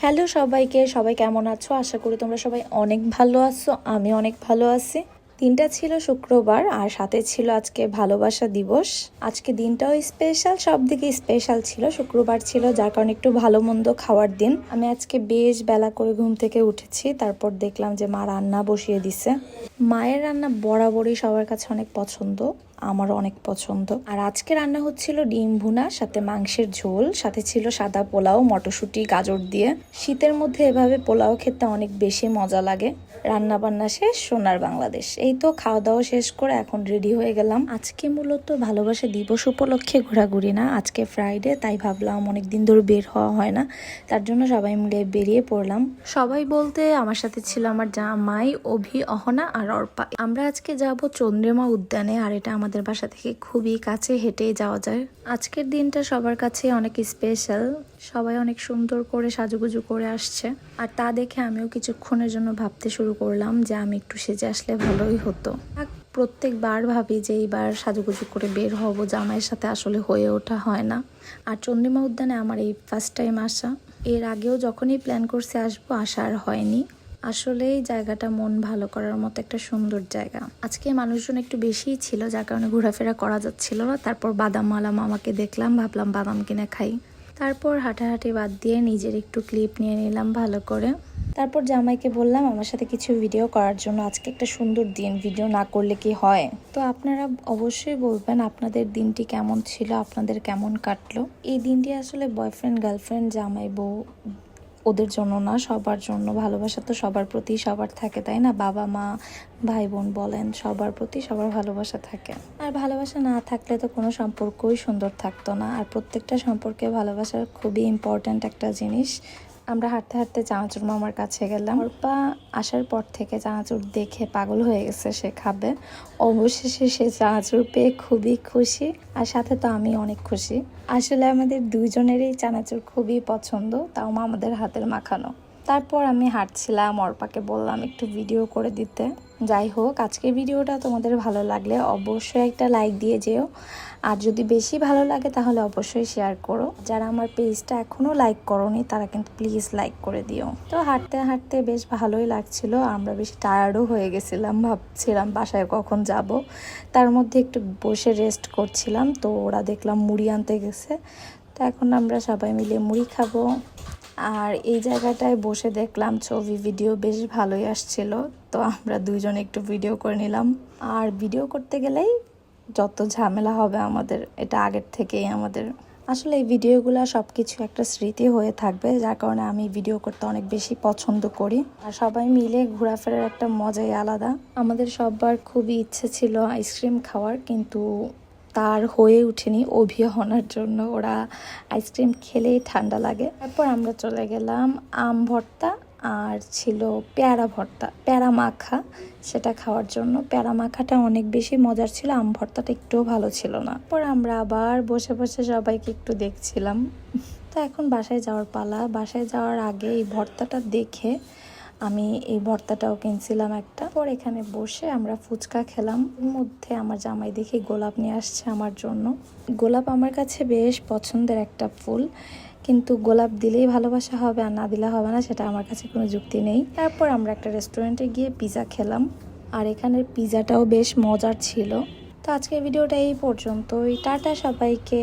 Hello সবাইকে, সবাই কেমন আছো? আশা করি তোমরা সবাই অনেক ভালো আছো। আমি অনেক ভালো আছি। দিনটা ছিল শুক্রবার আর সাথে ছিল আজকে ভালোবাসা দিবস। আজকে দিনটাও স্পেশাল, সব দিকে স্পেশাল ছিল। শুক্রবার ছিল যার কারণে একটু ভালো মন্দ খাওয়ার দিন। আমি আজকে বেশ বেলা করে ঘুম থেকে উঠেছি, তারপর দেখলাম যে মা রান্না বসিয়ে দিছে। মায়ের রান্না বরাবরই সবার কাছে অনেক পছন্দ, আমারও অনেক পছন্দ। আর আজকে রান্না হচ্ছিল ডিম ভুনা, সাথে মাংসের ঝোল, সাথে ছিল সাদা পোলাও মটরশুঁটি গাজর দিয়ে। শীতের মধ্যে এভাবে পোলাও খেতে অনেক বেশি মজা লাগে। রান্না বান্না শেষ, সোনার বাংলাদেশ। এই তো খাওয়া দাওয়া শেষ করে এখন রেডি হয়ে গেলাম। আজকে মূলত ভালোবাসা দিবস উপলক্ষে ঘোরাঘুরি না, আজকে ফ্রাইডে, তাই ভাবলাম অনেকদিন ধরে বের হওয়া হয় না, তার জন্য সবাই মিলে বেরিয়ে পড়লাম। সবাই বলতে আমার সাথে ছিল আমার জামাই, অভি, অহনা আর অর্পা। আমরা আজকে যাব চন্দ্রিমা উদ্যানে, আর এটা আমাদের বাসা থেকে খুবই কাছে, হেঁটেই যাওয়া যায়। আজকের দিনটা সবার কাছে অনেক স্পেশাল। সবাই অনেক সুন্দর করে সাজুগুজু করে আসছে, আর তা দেখে আমিও কিছুক্ষণের জন্য ভাবতে শুরু করলাম যে আমি একটু সেজে আসলে ভালোই হতো। প্রত্যেকবার ভাবি যে এইবার সাজুগুজু করে বের হব, জামাইয়ের সাথে আসলে হয়ে ওঠা হয় না। আর চন্দ্রিমা উদ্যানে আমার এই ফার্স্ট টাইম আসা। এর আগেও যখনই প্ল্যান করছে আসবো, আসা আর হয়নি। আসলে এই জায়গাটা মন ভালো করার মতো একটা সুন্দর জায়গা। আজকে মানুষজন একটু বেশিই ছিল, যার কারণে ঘোরাফেরা করা যাচ্ছিল না। তারপর বাদামওয়ালা মামাকে দেখলাম, ভাবলাম বাদাম কিনে খাই। তারপর হাঁটাহাঁটি বাদ দিয়ে নিজের একটু ক্লিপ নিয়ে নিলাম ভালো করে। তারপর জামাইকে বললাম আমার সাথে কিছু ভিডিও করার জন্য। আজকে একটা সুন্দর দিন, ভিডিও না করলে কি হয়? তো আপনারা অবশ্যই বলবেন আপনাদের দিনটি কেমন ছিল, আপনাদের কেমন কাটলো। এই দিনটি আসলে বয়ফ্রেন্ড, গার্লফ্রেন্ড, জামাই, বউ ওদের জন্য না, সবার জন্য। ভালোবাসা তো সবার প্রতি সবার থাকে, তাই না? বাবা মা, ভাই বোন বলেন, সবার প্রতি সবার ভালোবাসা থাকে। আর ভালোবাসা না থাকলে তো কোনো সম্পর্কই সুন্দর থাকতো না। আর প্রত্যেকটা সম্পর্কে ভালোবাসার খুবই ইম্পর্ট্যান্ট একটা জিনিস। আমরা হাঁটতে হাঁটতে চানাচুর মামার কাছে গেলাম। অর্পা আসার পর থেকে চানাচুর দেখে পাগল হয়ে গেছে, সে খাবে। অবশেষে সে চানাচুর পেয়ে খুবই খুশি, আর সাথে তো আমি অনেক খুশি। আসলে আমাদের দুইজনেরই চানাচুর খুবই পছন্দ, তাও আমাদের হাতের মাখানো। তারপর আমি হাঁটছিলাম, অর্পাকে বললাম একটু ভিডিও করে দিতে। যাই হোক, আজকের ভিডিওটা তোমাদের ভালো লাগলে অবশ্যই একটা লাইক দিয়ে যেও, আর যদি বেশি ভালো লাগে তাহলে অবশ্যই শেয়ার করো। যারা আমার পেজটা এখনও লাইক করোনি তারা কিন্তু প্লিজ লাইক করে দিও। তো হাঁটতে হাঁটতে বেশ ভালোই লাগছিল, আমরা বেশ টায়ার্ডও হয়ে গেছিলাম, ভাবছিলাম বাসায় কখন যাব। তার মধ্যে একটু বসে রেস্ট করছিলাম, তো ওরা দেখলাম মুড়ি আনতে গেছে। তো এখন আমরা সবাই মিলে মুড়ি খাবো। আর এই জায়গাটায় বসে দেখলাম ছবি ভিডিও বেশ ভালোই আসছিল, তো আমরা দুইজন একটু ভিডিও করে নিলাম। আর ভিডিও করতে গেলেই যত ঝামেলা হবে আমাদের, এটা আগের থেকেই আমাদের। আসলে এই ভিডিওগুলো সব কিছু একটা স্মৃতি হয়ে থাকবে, যার কারণে আমি ভিডিও করতে অনেক বেশি পছন্দ করি। আর সবাই মিলে ঘোরাফেরার একটা মজাই আলাদা। আমাদের সবার খুবই ইচ্ছে ছিল আইসক্রিম খাওয়ার, কিন্তু তার হয়ে ওঠেনি অভিহনার জন্য। ওরা আইসক্রিম খেলেই ঠান্ডা লাগে। তারপর আমরা চলে গেলাম আম ভর্তা, আর ছিল পেয়ারা ভর্তা, পেয়ারা মাখা, সেটা খাওয়ার জন্য। পেয়ারা মাখাটা অনেক বেশি মজার ছিল, আম ভর্তাটা একটুও ভালো ছিল না। পর আমরা আবার বসে বসে সবাইকে একটু দেখছিলাম। তো এখন বাসায় যাওয়ার পালা। বাসায় যাওয়ার আগে এই ভর্তাটা দেখে আমি এই ভর্তাটাও কিনছিলাম একটা। পর এখানে বসে আমরা ফুচকা খেলাম। এর মধ্যে আমার জামাই দেখি গোলাপ নিয়ে আসছে আমার জন্য। গোলাপ আমার কাছে বেশ পছন্দের একটা ফুল, কিন্তু গোলাপ দিলেই ভালোবাসা হবে আর না দিলে হবে না, সেটা আমার কাছে কোনো যুক্তি নেই। তারপর আমরা একটা রেস্টুরেন্টে গিয়ে পিৎজা খেলাম, আর এখানের পিৎজাটাও বেশ মজার ছিল। তো আজকের ভিডিওটা এই পর্যন্তই। টাটা সবাইকে।